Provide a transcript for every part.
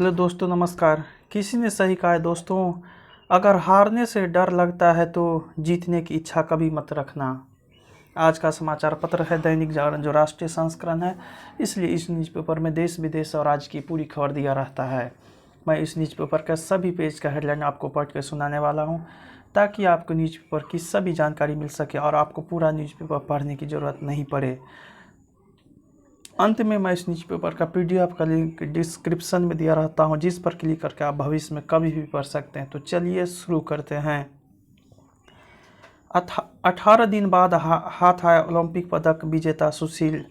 Hello दोस्तों, नमस्कार। किसी ने सही कहा है दोस्तों, अगर हारने से डर लगता है तो जीतने की इच्छा कभी मत रखना। आज का समाचार पत्र है दैनिक जागरण, जो राष्ट्रीय संस्करण है, इसलिए इस न्यूज़पेपर में देश विदेश और आज की पूरी खबर दिया रहता है। मैं इस न्यूज़पेपर का सभी पेज का हेडलाइन आपको पढ़ के सुनाने वाला हूँ, ताकि आपको न्यूज़पेपर की सभी जानकारी मिल सके और आपको पूरा न्यूज़पेपर पढ़ने की ज़रूरत नहीं पड़े। अंत में मैं इस न्यूज़पेपर का PDF का लिंक डिस्क्रिप्शन में दिया रहता हूं, जिस पर क्लिक करके आप भविष्य में कभी भी पढ़ सकते हैं। तो चलिए शुरू करते हैं। 18 दिन बाद हाथ आया ओलंपिक पदक विजेता सुशील,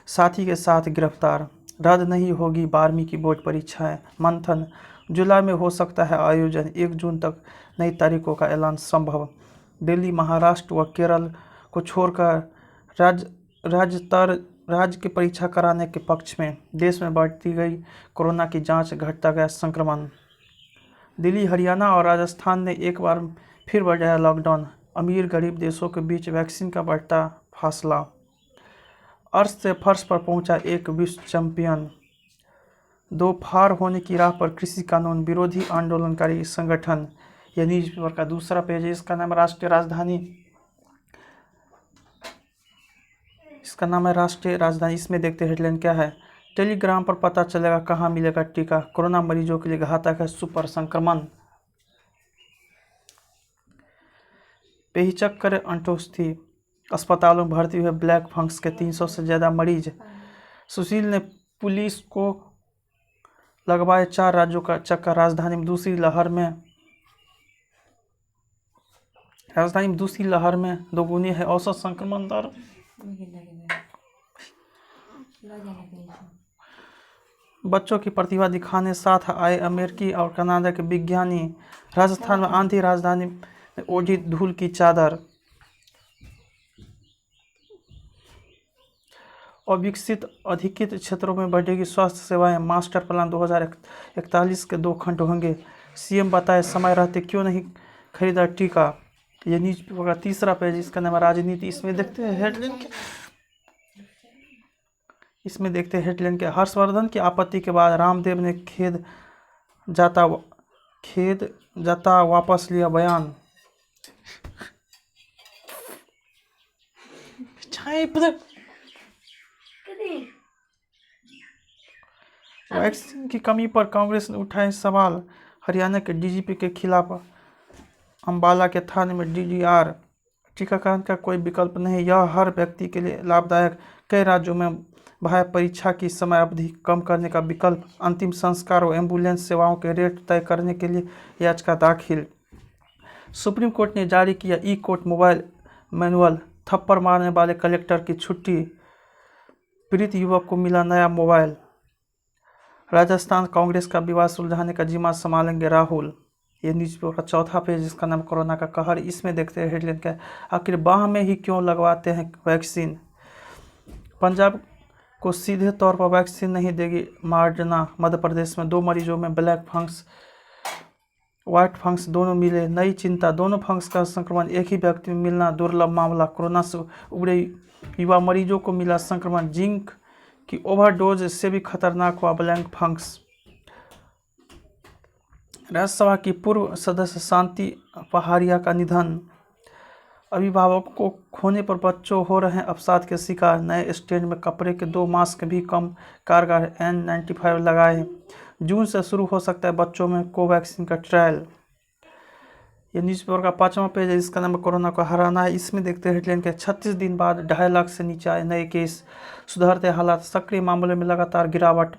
साथी के साथ गिरफ्तार। रद्द नहीं होगी 12वीं की बोर्ड परीक्षाएं, मंथन। जुलाई में हो सकता है आयोजन, 1 जून तक नई तारीखों का ऐलान संभव। दिल्ली, महाराष्ट्र व केरल को छोड़कर राज्य की परीक्षा कराने के पक्ष में। देश में बढ़ती गई कोरोना की जांच, घटता गया संक्रमण। दिल्ली, हरियाणा और राजस्थान ने एक बार फिर बढ़ाया लॉकडाउन। अमीर गरीब देशों के बीच वैक्सीन का बढ़ता फासला। अर्श से फर्श पर पहुंचा एक विश्व चैंपियन। दो फार होने की राह पर कृषि कानून विरोधी आंदोलनकारी संगठन। यह न्यूज़पेपर का दूसरा पेज है। इसका नाम है राष्ट्रीय राजधानी। इसमें देखते हैं हेडलाइन क्या है। टेलीग्राम पर पता चलेगा कहां मिलेगा टीका, कोरोना मरीजों के लिए घातक है सुपर संक्रमण। पेहिचक करे अंटोस्थी, अस्पतालों में भर्ती हुए ब्लैक फंगस के 300 से ज्यादा मरीज। सुशील ने पुलिस को लगवाए 4 राज्यों का चक्कर। राजधानी में दूसरी लहर में दोगुनी है औसत संक्रमण दर। बच्चों की प्रतिभा दिखाने साथ आए अमेरिकी और कनाडा के विज्ञानी। राजस्थान में आंधी, राजधानी में ओढ़ी धूल की चादर। अविकसित अधिकृत क्षेत्रों में बढ़ेगी स्वास्थ्य सेवाएं, मास्टर प्लान 2041 के 2 खंड होंगे। सीएम बताए समय रहते क्यों नहीं खरीदा टीका। ये न्यूज़पेपर का तीसरा पेज, इसका नाम है राजनीति। इसमें देखते हैं हेडलाइन के हर्षवर्धन की आपत्ति के बाद रामदेव ने खेद जाता वापस लिया बयान। वैक्सीन की कमी पर कांग्रेस ने उठाए सवाल। हरियाणा के डीजीपी के खिलाफ अंबाला के थाने में DDR। टीकाकरण का कोई विकल्प नहीं, यह हर व्यक्ति के लिए लाभदायक। कई राज्यों में भाई परीक्षा की समय अवधि कम करने का विकल्प। अंतिम संस्कार और एम्बुलेंस सेवाओं के रेट तय करने के लिए याचिका दाखिल। सुप्रीम कोर्ट ने जारी किया ई-कोर्ट मोबाइल मैनुअल। थप्पड़ मारने वाले कलेक्टर की छुट्टी, पीड़ित युवक को मिला नया मोबाइल। राजस्थान कांग्रेस का विवाद सुलझाने का जिम्मा संभालेंगे राहुल। ये न्यूज़पेपर का चौथा पेज, जिसका नाम कोरोना का कहर। इसमें देखते हैं हेडलाइन क्या है। आखिर बाह में ही क्यों लगवाते हैं वैक्सीन। पंजाब को सीधे तौर पर वैक्सीन नहीं देगी मॉडर्ना। मध्य प्रदेश में 2 मरीजों में ब्लैक फंगस, व्हाइट फंगस दोनों मिले। नई चिंता, दोनों फंगस का संक्रमण एक ही व्यक्ति में मिलना दुर्लभ मामला। कोरोना से उबरे युवा मरीजों को मिला संक्रमण। जिंक की ओवरडोज से भी खतरनाक हुआ ब्लैक फंगस। राज्यसभा की पूर्व सदस्य शांति पहाड़िया का निधन। अभिभावकों को खोने पर बच्चों हो रहे हैं अवसाद के शिकार। नए स्टैंड में कपड़े के 2 मास्क भी कम कारगर, N95 लगाए। जून से शुरू हो सकता है बच्चों में कोवैक्सीन का ट्रायल। ये न्यूज़पेपर का 5वां पेज है, इसका नाम कोरोना को हराना है। इसमें देखते हैं हेडलाइन के 36 दिन बाद 2.5 लाख से नीचे आए नए केस, सुधरते हालात। सक्रिय मामलों में लगातार गिरावट।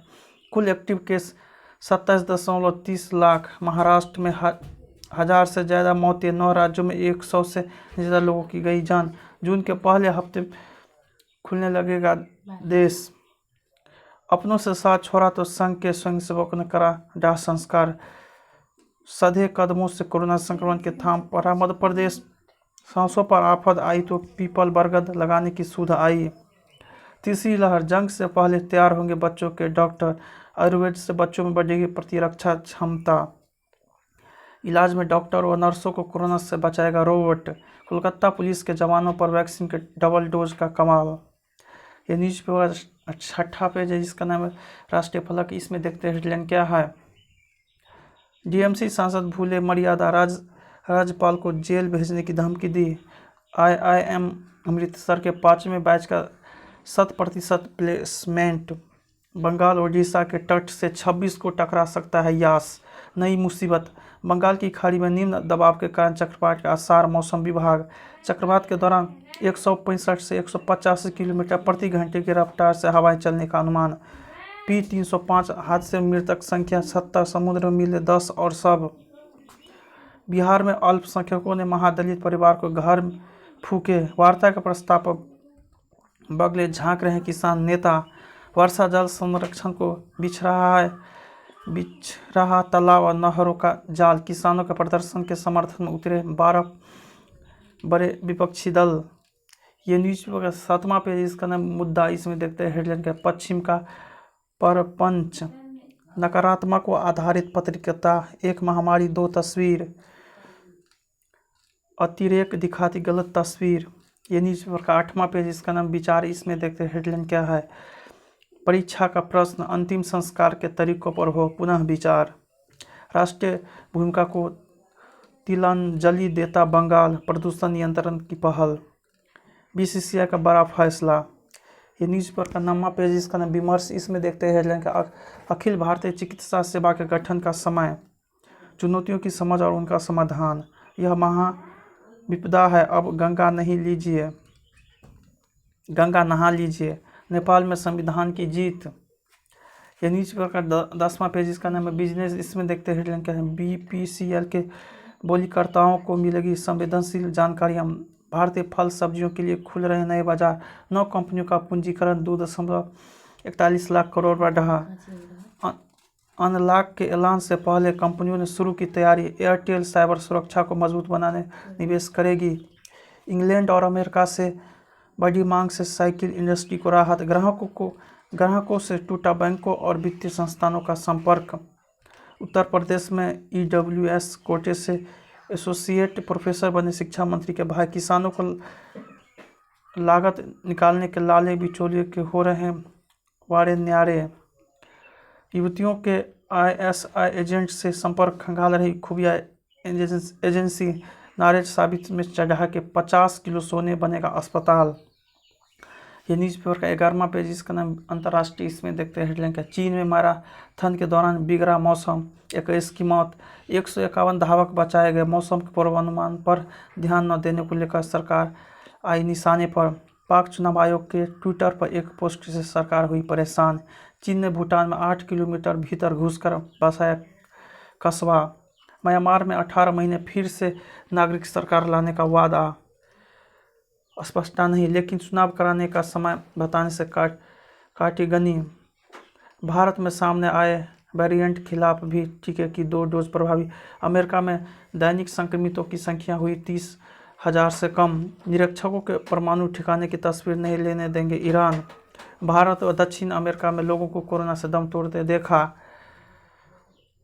कुल एक्टिव केस 27.30 लाख। महाराष्ट्र में 1000 से ज़्यादा मौतें। 9 राज्यों में 100 से ज़्यादा लोगों की गई जान। जून के पहले हफ्ते खुलने लगेगा देश। अपनों से साथ छोड़ा तो संघ के स्वयंसेवकों ने करा दाह संस्कार। सधे कदमों से कोरोना संक्रमण के थाम पड़ा मध्य प्रदेश। सांसों पर आफत आई तो पीपल बरगद लगाने की सुध आई। तीसरी लहर, जंग से पहले तैयार होंगे बच्चों के डॉक्टर। आयुर्वेद से बच्चों में बढ़ेगी प्रतिरक्षा क्षमता। इलाज में डॉक्टर व नर्सों को कोरोना से बचाएगा रोबोट। कोलकाता पुलिस के जवानों पर वैक्सीन के डबल डोज का कमाल। ये न्यूज़पेपर 6ठा पेज है, जिसका नाम है राष्ट्रीय फलक। इसमें देखते हैं हेडलाइन क्या है। डीएमसी सांसद भूले मर्यादा, राज्यपाल को जेल भेजने की धमकी दी। आईआईएम अमृतसर के 5वें बैच का 100% प्लेसमेंट। बंगाल ओडिशा के तट से 26 को टकरा सकता है यास। नई मुसीबत, बंगाल की खाड़ी में निम्न दबाव के कारण चक्रवात के आसार। मौसम विभाग, चक्रवात के दौरान 165 से 185 किलोमीटर प्रति घंटे की रफ्तार से हवाएं चलने का अनुमान। P305 हादसे में मृतक संख्या 70, समुद्र में मिले 10 और सब। बिहार में अल्पसंख्यकों ने महादलित परिवार को घर फूके। वार्ता के प्रस्ताव पर बगले झांक रहे किसान नेता। वर्षा जल संरक्षण को बिछ रहा तालाब और नहरों का जाल। किसानों के प्रदर्शन के समर्थन में उतरे 12 बड़े विपक्षी दल। ये न्यूज़पेपर का 7वां पेज, इसका नाम मुद्दा, इसमें देखते हैं हेडलाइन का पश्चिम का परपंच। नकारात्मक व आधारित पत्रिका, एक महामारी 2 तस्वीर। अतिरेक दिखाती गलत तस्वीर। ये न्यूज़पेपर का 8वां पेज, इसका नाम विचार, इसमें देखते हैं हेडलाइन क्या है। परीक्षा का प्रश्न, अंतिम संस्कार के तरीकों पर हो पुनः विचार। राष्ट्रीय भूमिका को तिलांजलि देता बंगाल, प्रदूषण नियंत्रण की पहल। बीसीसीआई का बड़ा फैसला। ये न्यूज़पेपर का 9वां पेज, इसका नाम विमर्श, इसमें देखते हैं हेडलाइन का अखिल भारतीय चिकित्सा सेवा के गठन का समय, चुनौतियों की समझ और उनका समाधान। यह महा विपदा है, अब गंगा नहा लीजिए। नेपाल में संविधान की जीत। यह न्यूज़पेपर का 10वां पेज, इसका नाम है बिजनेस, इसमें देखते हैं हेडलाइन क्या है। बीपीसीएल के बोलीकर्ताओं को मिलेगी संवेदनशील जानकारियाँ। भारतीय फल सब्जियों के लिए खुल रहे नए बाजार। 9 कंपनियों का पूंजीकरण 2.41 लाख करोड़ बढ़ा। अनलॉक के ऐलान से पहले कंपनियों ने शुरू की तैयारी। एयरटेल साइबर सुरक्षा को मजबूत बनाने निवेश करेगी। इंग्लैंड और अमेरिका से बड़ी मांग से साइकिल इंडस्ट्री को राहत। ग्राहकों से टूटा बैंकों और वित्तीय संस्थानों का संपर्क। उत्तर प्रदेश में ईडब्ल्यूएस कोटे से एसोसिएट प्रोफेसर बने शिक्षा मंत्री के भाई। किसानों को लागत निकालने के लाले बिचौलिए के हो रहे वारे न्यारे। युवतियों के आईएसआई एजेंट से संपर्क खंगाल रही खुफिया एजेंसी। नारेज साबित में चढ़ा के 50 किलो सोने बनेगा अस्पताल। ये न्यूज़पेपर का 11वां पेज, इसका नाम अंतर्राष्ट्रीय, इसमें देखते हैं हेडलाइन क्या। चीन में मैराथन के दौरान बिगड़ा मौसम, 21 की मौत, 151 धावक बचाए गए। मौसम के पूर्वानुमान पर ध्यान न देने को लेकर सरकार आई निशाने पर। पाक चुनाव आयोग के ट्विटर पर एक पोस्ट से सरकार हुई परेशान। चीन ने भूटान में 8 किलोमीटर भीतर घुसकर बसाया कस्बा। म्यांमार में 18 महीने फिर से नागरिक सरकार लाने का वादा। स्पष्टता नहीं, लेकिन चुनाव कराने का समय बताने से काटी गनी। भारत में सामने आए वेरिएंट खिलाफ भी टीके की 2 डोज प्रभावी। अमेरिका में दैनिक संक्रमितों की संख्या हुई 30,000 से कम। निरीक्षकों के परमाणु ठिकाने की तस्वीर नहीं लेने देंगे ईरान। भारत और दक्षिण अमेरिका में लोगों को कोरोना से दम तोड़ते देखा।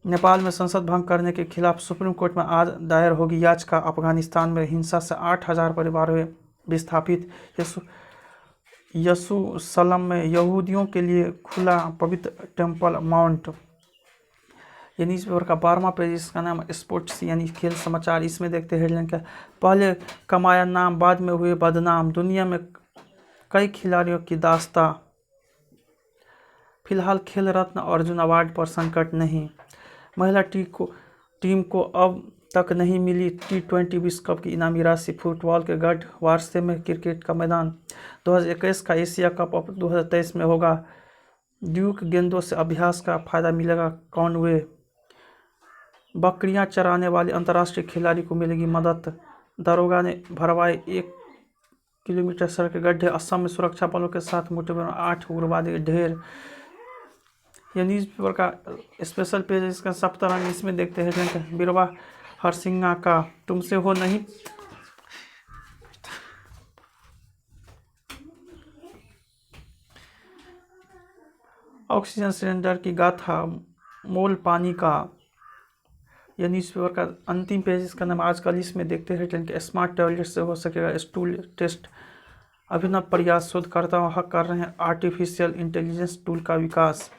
नेपाल में संसद भंग करने के खिलाफ सुप्रीम कोर्ट में आज दायर होगी याचिका। अफगानिस्तान में हिंसा से 8,000 परिवार हुए विस्थापित। यरूशलेम में यहूदियों के लिए खुला पवित्र टेम्पल माउंट। ये न्यूज़पेपर का 12वां पेज, इसका नाम स्पोर्ट्स यानी खेल समाचार, इसमें देखते हैं हेडलाइन क्या। पहले कमाया नाम, बाद में हुए बदनाम। दुनिया में कई खिलाड़ियों की दास्तां। फिलहाल खेल रत्न अर्जुन अवार्ड पर संकट नहीं। महिला टीम को अब तक नहीं मिली T20 विश्व कप की इनामी राशि। फुटबॉल के गढ़वारसे में क्रिकेट का मैदान। 2021 का एशिया कप अब 2023 में होगा। ड्यूक गेंदों से अभ्यास का फायदा मिलेगा कॉनवे। बकरियां चराने वाले अंतर्राष्ट्रीय खिलाड़ी को मिलेगी मदद। दरोगा ने भरवाए 1 किलोमीटर सड़क के गड्ढे। असम में सुरक्षा बलों के साथ मुठभेड़ में 8 उग्रवादी ढेर। यह न्यूज़पेपर का स्पेशल पेज, इसका सप्ताहांत, इसमें देखते हैं बीरबा हरसिंगा का तुमसे हो नहीं। ऑक्सीजन सिलेंडर की गाथा, मोल पानी का। यह न्यूज़पेपर का अंतिम पेज, इसका नाम आजकल, इसमें देखते हैं कि स्मार्ट टॉयलेट से हो सकेगा स्टूल टेस्ट। अभिनव प्रयास, शोधकर्ताओं हक कर रहे हैं आर्टिफिशियल इंटेलिजेंस टूल का विकास।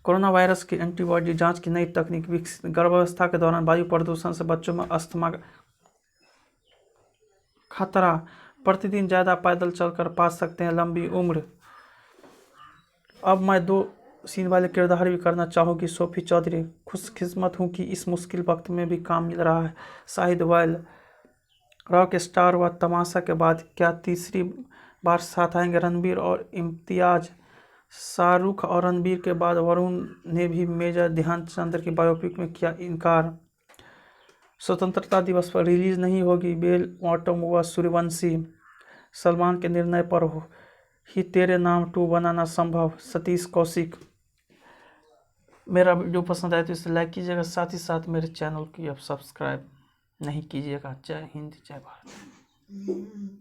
कोरोना वायरस की एंटीबॉडी जांच की नई तकनीक विकसित। गर्भावस्था के दौरान वायु प्रदूषण से बच्चों में अस्थमा खतरा। प्रतिदिन ज़्यादा पैदल चलकर पा सकते हैं लंबी उम्र। अब मैं 2 सीन वाले किरदार भी करना चाहूँगी। सोफी चौधरी, खुशकिस्मत हूँ कि इस मुश्किल वक्त में भी काम मिल रहा है। शाहिद वैल, रॉक स्टार व तमाशा के बाद क्या तीसरी बार साथ आएंगे रणबीर और इम्तियाज। शाहरुख और रणबीर के बाद वरुण ने भी मेजर ध्यानचंद की बायोपिक में किया इनकार। स्वतंत्रता दिवस पर रिलीज नहीं होगी बेल बॉटम व सूर्यवंशी। सलमान के निर्णय पर ही तेरे नाम 2 बनाना संभव। सतीश कौशिक। मेरा वीडियो पसंद आए तो इसे लाइक कीजिएगा, साथ ही साथ मेरे चैनल की अब सब्सक्राइब नहीं कीजिएगा। जय हिंद, जय भारत।